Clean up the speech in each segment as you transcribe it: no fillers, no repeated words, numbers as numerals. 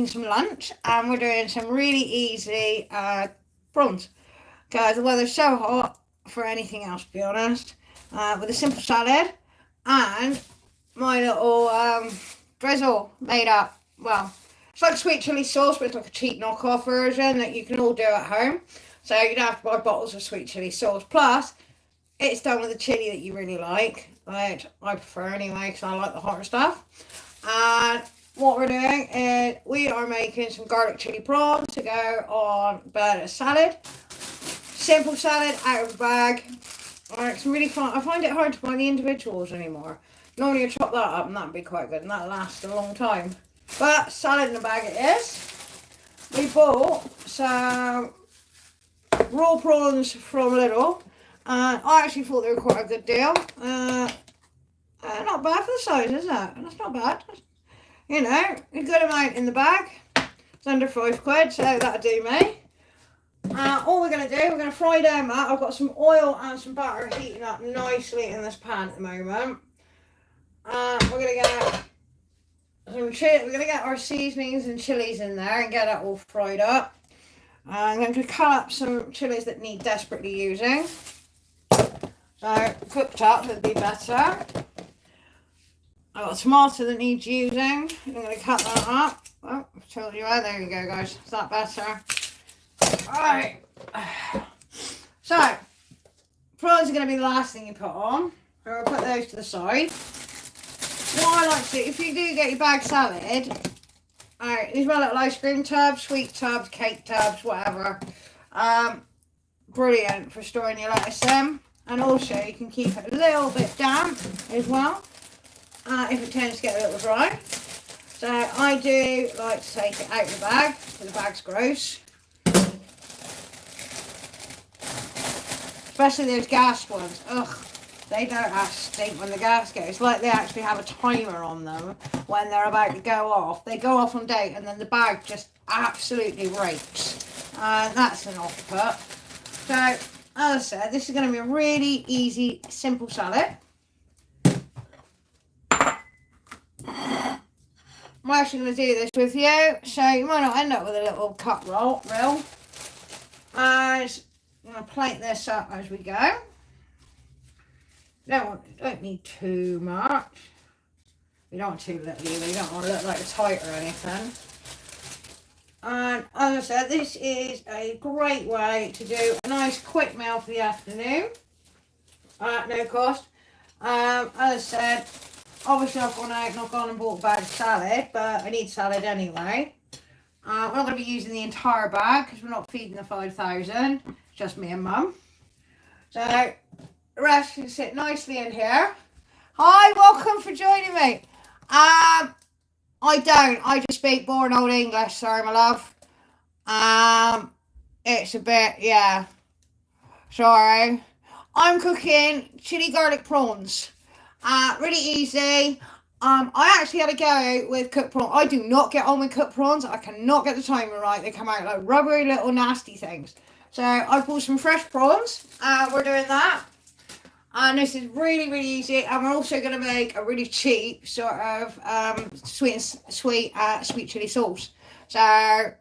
some lunch, and we're doing some really easy prawns. Guys, the weather's so hot for anything else, to be honest. With a simple salad and my little drizzle made up. Well, it's like sweet chili sauce, but it's like a cheap knockoff version that you can all do at home. So you don't have to buy bottles of sweet chili sauce. Plus, it's done with a chili that you really like, which I prefer anyway because I like the hotter stuff. And what we're doing is we are making some garlic chili prawns to go on burger salad. Simple salad out of the bag. It's really fun. I find it hard to buy the individuals anymore. Normally you chop that up and that'd be quite good and that'll last a long time. But salad in the bag it is. We bought some raw prawns from Lidl. I actually thought they were quite a good deal. Not bad for the size, is it? That's not bad. You know, a good amount in the bag. It's under £5, so that'll do me. All we're going to do, we're going to fry down that. I've got some oil and some butter heating up nicely in this pan at the moment. We're going to get we're going to get our seasonings and chilies in there and get it all fried up. I'm going to cut up some chilies that need desperately using. So cooked up would be better. I've got a tomato that needs using. I'm going to cut that up. Oh, I've told you where. There you go, guys. Is that better? Alright. So, prawns are going to be the last thing you put on. I'm going to put those to the side. What I like to do, if you do get your bag salad, alright, these are my little ice cream tubs, sweet tubs, cake tubs, whatever. Brilliant for storing your lettuce in. And also you can keep it a little bit damp as well, if it tends to get a little dry. So I do like to take it out of the bag, because the bag's gross. Especially those gas ones. Ugh, they don't have stink when the gas goes. It's like they actually have a timer on them when they're about to go off. They go off on date and then the bag just absolutely rakes. That's an off-put. So, as I said, this is going to be a really easy, simple salad. I'm actually going to do this with you, so you might not end up with a little cut roll. And I'm going to plate this up as we go. Don't need too much. You don't want too little either. You don't want to look like a tight or anything. And as I said, this is a great way to do a nice quick meal for the afternoon. No cost. As I said, obviously I've gone out and I've gone and bought a bag of salad, but I need salad anyway. We're not going to be using the entire bag because we're not feeding the 5,000. It's just me and Mum. So the rest can sit nicely in here. Hi, welcome for joining me. I just speak boring old English, sorry my love. It's a bit, yeah, sorry. I'm cooking chili garlic prawns. Really easy. I actually had a go with cooked prawns. I do not get on with cooked prawns. I cannot get the timing right. They come out like rubbery little nasty things. So I bought some fresh prawns. We're doing that. And this is really, really easy. And we're also going to make a really cheap sort of sweet chili sauce. So, I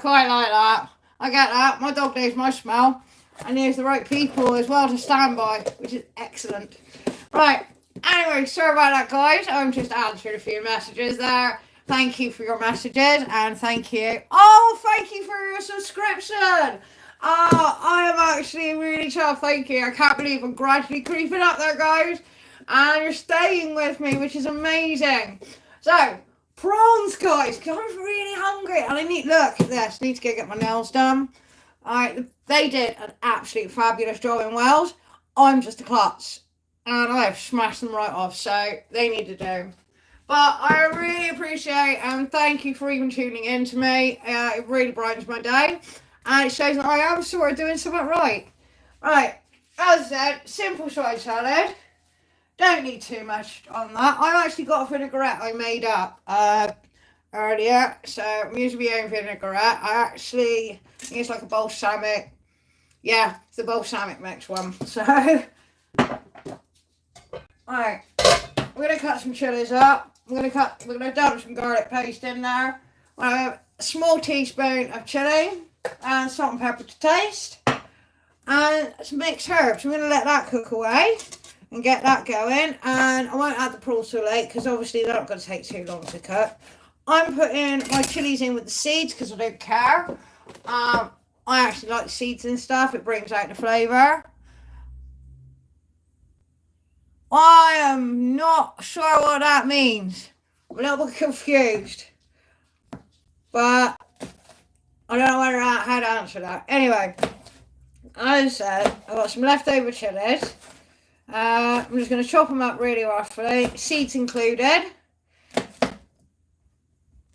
quite like that. I get that. My dog knows my smell. And there's the right people as well to stand by, which is excellent. Right. Anyway, sorry about that, guys. I'm just answering a few messages there. Thank you for your messages and thank you. Oh, thank you for your subscription. I am actually really chuffed. Thank you. I can't believe I'm gradually creeping up there, guys. And you're staying with me, which is amazing. So, prawns, guys, because I'm really hungry. And I need, look at this. I need to go get my nails done. They did an absolute fabulous job in Wales. I'm just a klutz. And I've smashed them right off. So, they need to do. But I really appreciate and thank you for even tuning in to me. It really brightens my day. And it shows that I am sort of doing something right. Right, as I said, simple side salad. Don't need too much on that. I've actually got a vinaigrette I made up earlier. So I'm using my own vinaigrette. I think it's like a balsamic. Yeah, it's the balsamic mix one. So Alright, we're going to cut some chilies up. We're going to dump some garlic paste in there. I have a small teaspoon of chili and salt and pepper to taste. And some mixed herbs. I'm going to let that cook away and get that going. And I won't add the prawns too late because obviously they're not going to take too long to cook. I'm putting my chilies in with the seeds because I don't care. I actually like seeds and stuff. It brings out the flavour. I am not sure what that means. I'm a little bit confused. But I don't know how to answer that. Anyway, as I said, I've got some leftover chilies. I'm just going to chop them up really roughly, seeds included.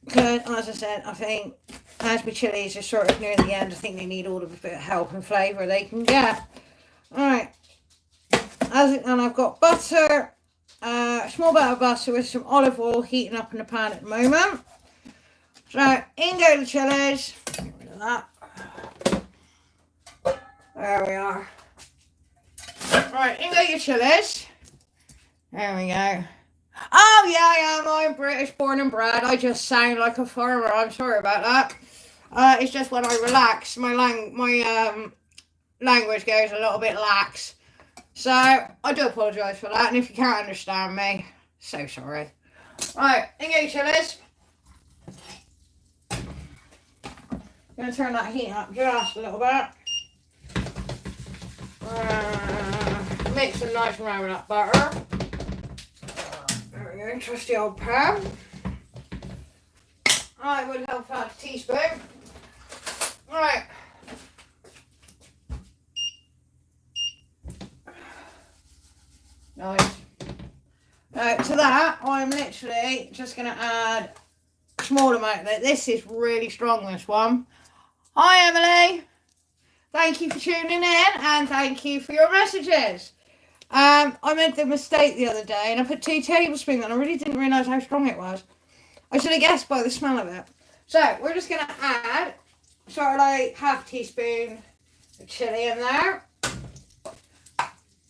Because, as I said, I think as my chilies are sort of near the end, I think they need all the bit of help and flavour they can get. Alright. And I've got butter, a small bit of butter with some olive oil heating up in the pan at the moment. So, in go the chilies. Get rid of that. There we are. Right, in go your chilies. There we go. Oh yeah, I am. I'm British born and bred. I just sound like a farmer. I'm sorry about that. It's just when I relax, my language goes a little bit lax. So, I do apologise for that, and if you can't understand me, so sorry. Right, in go your chilies. I'm going to turn that heat up just a little bit. Mix them nice and round with that butter. There we go, trusty old pan. I would help add a teaspoon. Right. Nice. To that, I'm literally just going to add a small amount of it. This is really strong, this one. Hi, Emily. Thank you for tuning in and thank you for your messages. I made the mistake the other day and I put 2 tablespoons and I really didn't realise how strong it was. I should have guessed by the smell of it. So, we're just going to add sort of like half a teaspoon of chilli in there.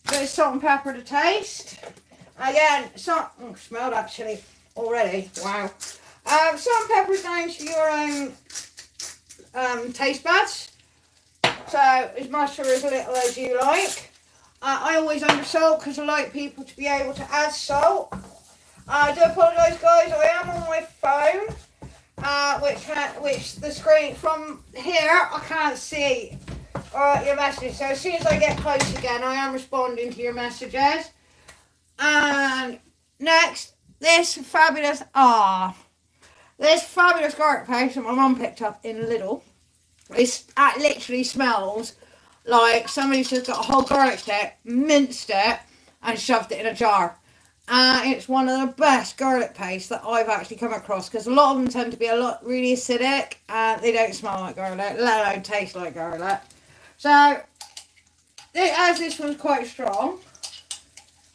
Bit of salt and pepper to taste. Again, smell that chilli already. Wow. Salt and pepper is down to your own taste buds. So, as much or as little as you like. I always undersalt because I like people to be able to add salt. I do apologise, guys. I am on my phone, which the screen from here I can't see your messages. So as soon as I get close again, I am responding to your messages. And next, this fabulous garlic paste that my mum picked up in Lidl. It literally smells like somebody's just got a whole garlic stick, minced it, and shoved it in a jar. It's one of the best garlic pastes that I've actually come across because a lot of them tend to be really acidic and they don't smell like garlic, let alone taste like garlic. So, as this one's quite strong,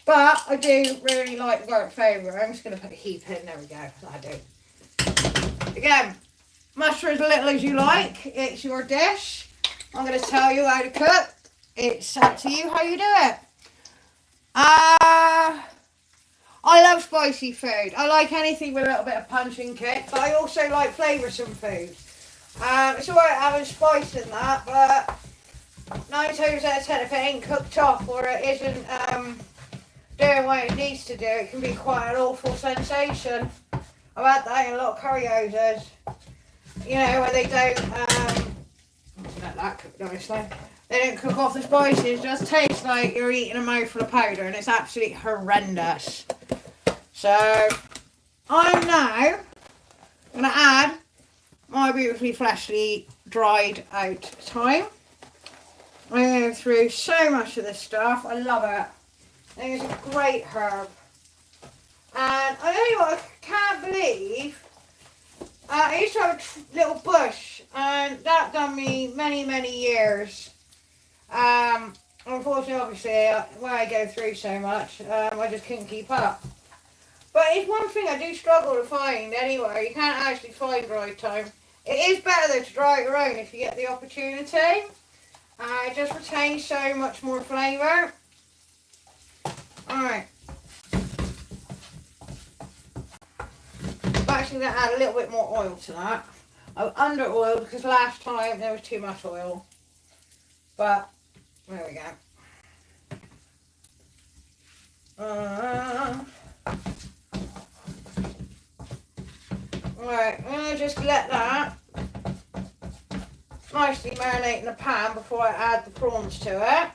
but I do really like the garlic flavour. I'm just going to put a heap in. There we go. I do. Again, muster as little as you like. It's your dish. I'm going to tell you how to cook. It's up to you how you do it. I love spicy food. I like anything with a little bit of punch and kick, but I also like flavoursome food. It's alright having spice in that, but 9 times out of 10, if it ain't cooked up or it isn't doing what it needs to do, it can be quite an awful sensation. I've had that in a lot of curry houses, you know, where they don't, let that cook nicely. They don't cook off the spices, it just tastes like you're eating a mouthful of powder and it's absolutely horrendous. So, I'm now going to add my beautifully fleshly dried out thyme. I go through so much of this stuff, I love it. I think it's a great herb. And I tell you what, I can't believe, I used to have a little bush and that done me many years. Unfortunately, obviously, where I go through so much, I just couldn't keep up. But it's one thing I do struggle to find anywhere. You can't actually find dried thyme. It is better though to dry it your own if you get the opportunity. It just retains so much more flavour. Alright. actually going to add a little bit more oil to that. I've under oiled because last time there was too much oil. But, there we go. Right, I'm going to just let that nicely marinate in the pan before I add the prawns to it.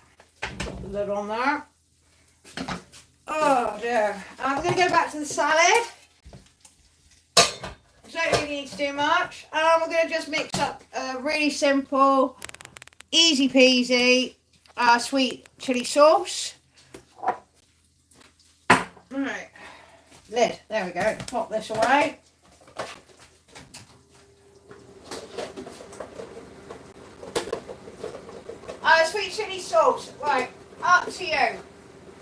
Put the lid on there. Oh dear. I'm going to go back to the salad. Don't really need to do much. We're going to just mix up a really simple, easy peasy, sweet chilli sauce. Right, lid, there we go, pop this away. Sweet chilli sauce, right, up to you.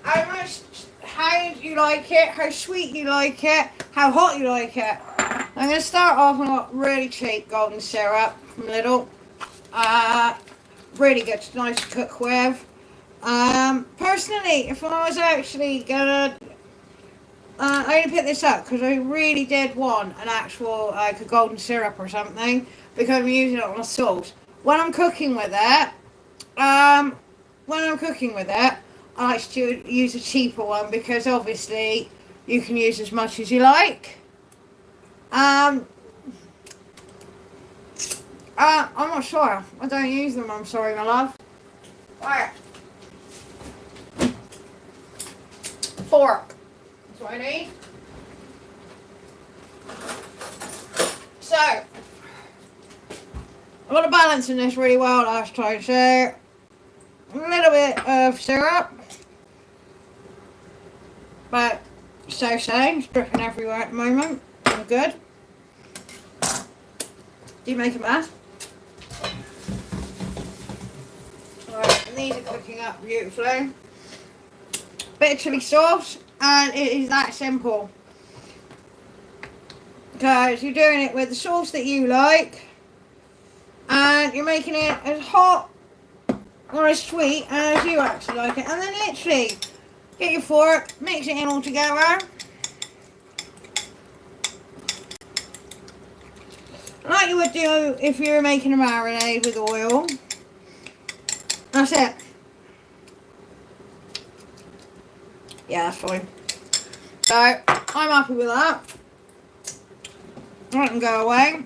How you like it, how sweet you like it, how hot you like it. I'm going to start off with really cheap golden syrup from Lidl. Really good, nice to cook with. Personally, if I was actually going to... I only picked this up because I really did want an actual like a golden syrup or something because I'm using it on a sauce. When I'm cooking with it, I like to use a cheaper one because obviously you can use as much as you like. I'm not sure. I don't use them, I'm sorry, my love. Right. Fork. That's what I need. So, I got a balance in this really well last time. So, a little bit of syrup. But, it's dripping everywhere at the moment. I'm good. Do you make a mess? Alright, and these are cooking up beautifully. Bit of chilli sauce, and it is that simple. Because you're doing it with the sauce that you like, and you're making it as hot or as sweet as you actually like it. And then literally, get your fork, mix it in all together. Like you would do if you were making a marinade with oil. That's it. Yeah, that's fine. So, I'm happy with that. Let them go away.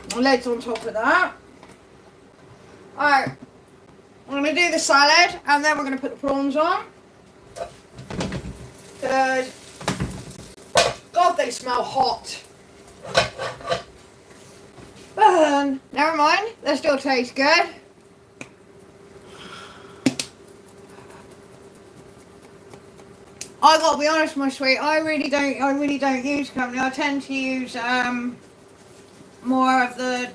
The lid's on top of that. Alright. I'm going to do the salad and then we're going to put the prawns on. Because, God, they smell hot. But, never mind. They still taste good. I gotta be honest, my sweet. I really don't use company. I tend to use more of the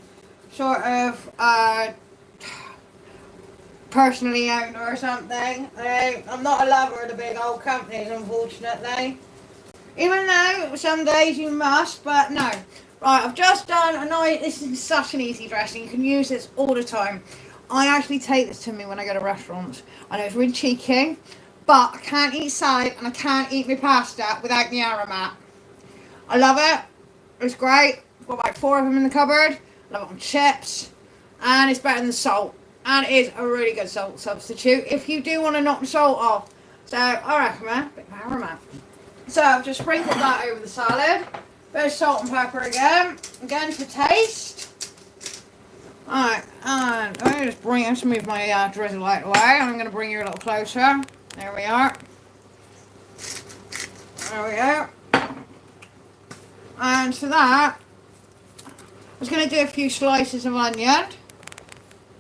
sort of personally owned or something. I'm not a lover of the big old companies, unfortunately. Even though some days you must, but no. Right, I've just done a nice. This is such an easy dressing. You can use this all the time. I actually take this to me when I go to restaurants. I know it's really cheeky. But I can't eat salad and I can't eat my pasta without the aromat. I love it. It's great. I've got like 4 of them in the cupboard. I love it on chips. And it's better than salt. And it is a really good salt substitute if you do want to knock the salt off. So I recommend a bit of aromat. So I've just sprinkled that over the salad. Bit of salt and pepper again. Again for taste. Alright, and I'm going to just move my drizzle light away. I'm going to bring you a little closer. There we are. There we go. And for that, I was going to do a few slices of onion.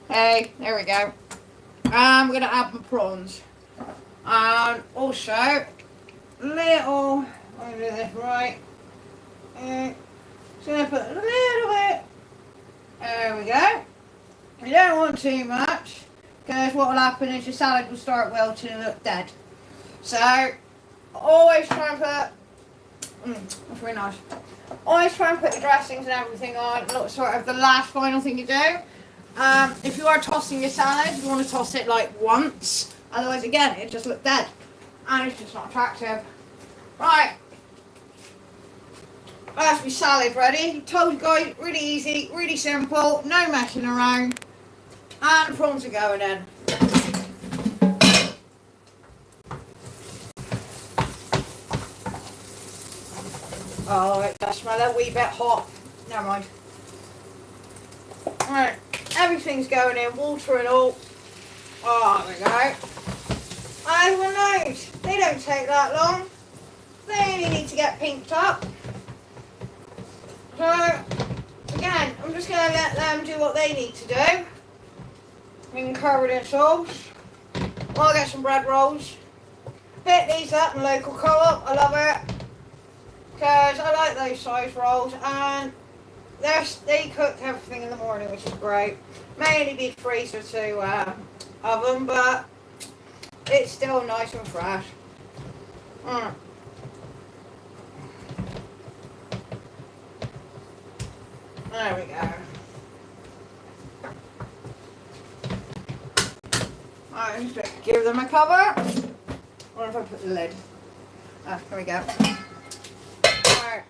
Hey, there we go. I'm going to add my prawns. And also, little, I'm going to do this right. Just going to put a little bit. There we go. You don't want too much. Because what will happen is your salad will start wilting and look dead. So, always try and put... that's really nice. Always try and put the dressings and everything on. Look, sort of the last final thing you do. If you are tossing your salad, you want to toss it like once. Otherwise, again, it just looks dead. And it's just not attractive. Right. That's my salad ready. Told you guys, really easy, really simple, no messing around. And the prawns are going in. Oh, it does smell a wee bit hot. Never mind. Right, everything's going in, water and all. Oh, there we go. Everyone knows, they don't take that long. They only need to get pinked up. So, again, I'm just going to let them do what they need to do. We can cover their sauce. I'll get some bread rolls. Pick these up in local co-op, I love it. Because I like those size rolls and they cook everything in the morning, which is great. Mainly be freezer to oven, but it's still nice and fresh. There we go. Alright, just give them a cover. Or if I put the lid. Here we go. Alright.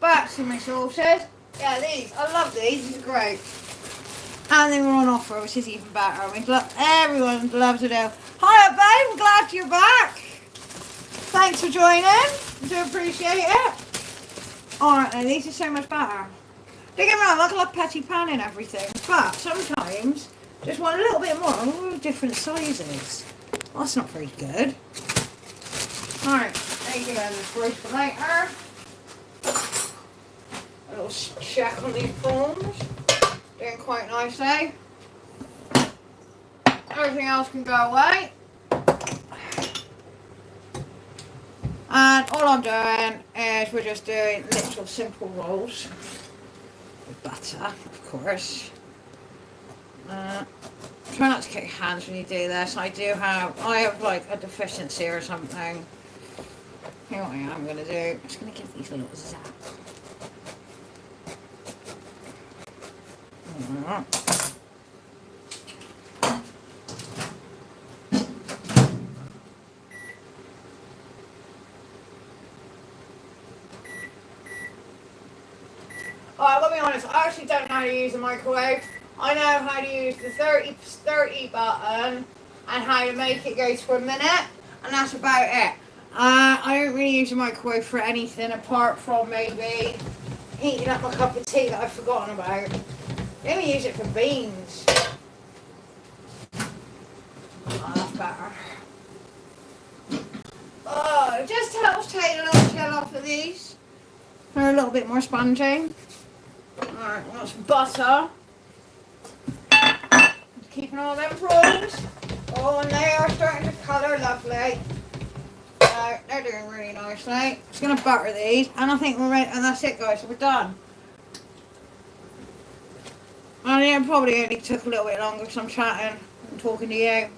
Back to my sauces. Yeah, these. I love these. These are great. And they were on offer, which is even better. I mean, everyone loves it now. Hiya, babe. I'm glad you're back. Thanks for joining. I do appreciate it. Alright, then. These are so much better. Don't get me wrong, I love petty pan and everything. But sometimes, just want a little bit more. Oh, different sizes. Well, that's not very good. Alright, there you go. This roast for later. A little check on these prawns. Doing quite nicely. Everything else can go away. And all I'm doing is we're just doing literal simple rolls. With butter, of course. Try not to cut your hands when you do this. I have like a deficiency or something. Here what I am going to do. I'm just going to give these a little zap. Alright, let me be honest, I actually don't know how to use the microwave. I know how to use the 30 button and how to make it go to a minute, and that's about it. I don't really use the microwave for anything apart from maybe heating up my cup of tea that I've forgotten about. I only use it for beans. Oh, that's better. Oh, it just helps take a little chill off of these. They're a little bit more spongy. Alright, got some butter. Just keeping all them prawns. Oh, and they are starting to colour lovely. They're doing really nicely. Just going to butter these, and I think we're ready, and that's it, guys, so we're done. And it probably only took a little bit longer because I'm chatting and talking to you.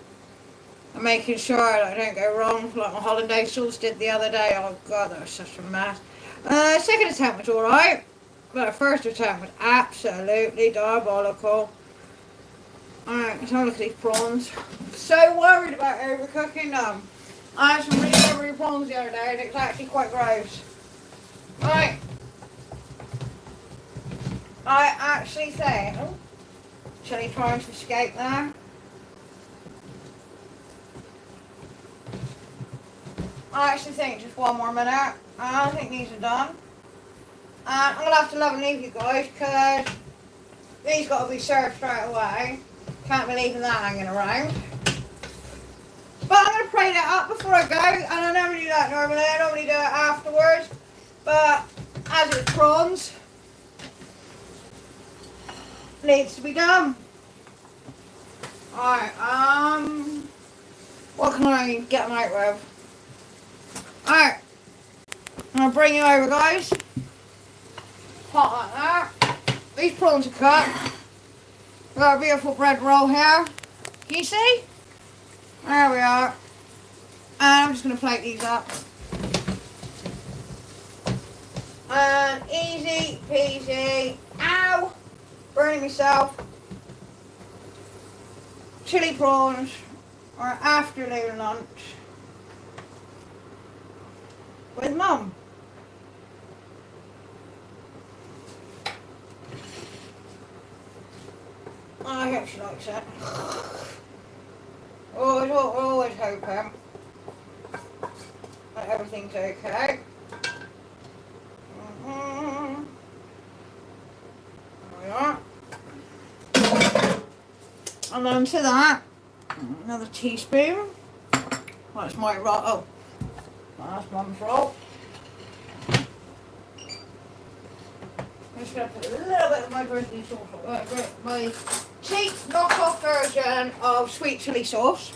And making sure that I don't go wrong, like my hollandaise sauce did the other day. Oh god, that was such a mess. Second attempt was alright, but the first attempt was absolutely diabolical. Alright, let's have a look at these prawns. I'm so worried about overcooking them. I had some really rubbery prawns the other day and it's actually quite gross. Right. I actually think... Oh, chilli trying to escape there. I actually think just one more minute. I think these are done. And I'm going to have to love and leave you guys because these got to be served straight away. Can't be leaving that hanging around. But I'm going to plate it up before I go. And I never do that normally. I normally do it afterwards. But as it's prawns, it needs to be done. Alright, what can I get them out with? Alright, I'm going to bring you over, guys. Hot like that. These prawns are cut. We've got a beautiful bread roll here. Can you see? There we are. And I'm just going to plate these up. And easy peasy. Ow! Burning myself. Chili prawns or afternoon lunch with Mum. I hope she likes it. Always, always hoping that everything's okay. There we are. And then to that, another teaspoon. That's my roll. Oh, that's Mum's roll. I'm just going to put a little bit of my birthday sauce, my cheap knockoff version of sweet chilli sauce.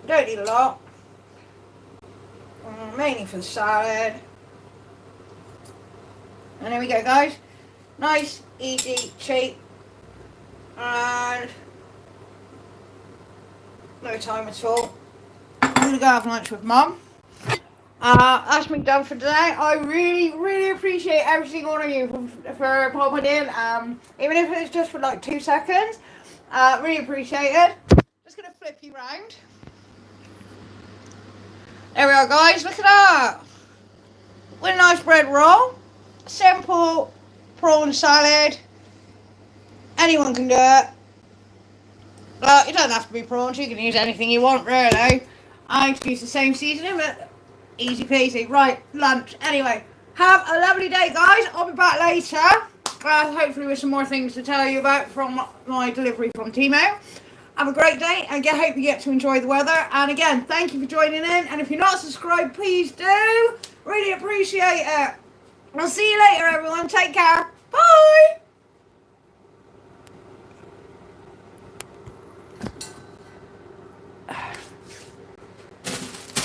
Don't need a lot. Mainly for the salad. And there we go, guys. Nice, easy, cheap, and no time at all. I'm going to go have lunch with Mum. That's me done for today. I really appreciate every single one of you for popping in. Even if it's just for like 2 seconds. Really appreciate it. Just going to flip you round. There we are, guys. Look at that. With a nice bread roll. Simple prawn salad. Anyone can do it. It doesn't have to be prawns. You can use anything you want, really. I used to use the same seasoning, but easy peasy. Right, lunch. Anyway, have a lovely day, guys. I'll be back later. Hopefully with some more things to tell you about from my delivery from Timo. Have a great day, and hope you get to enjoy the weather. And again, thank you for joining in. And if you're not subscribed, please do. Really appreciate it. I'll see you later, everyone. Take care. Bye.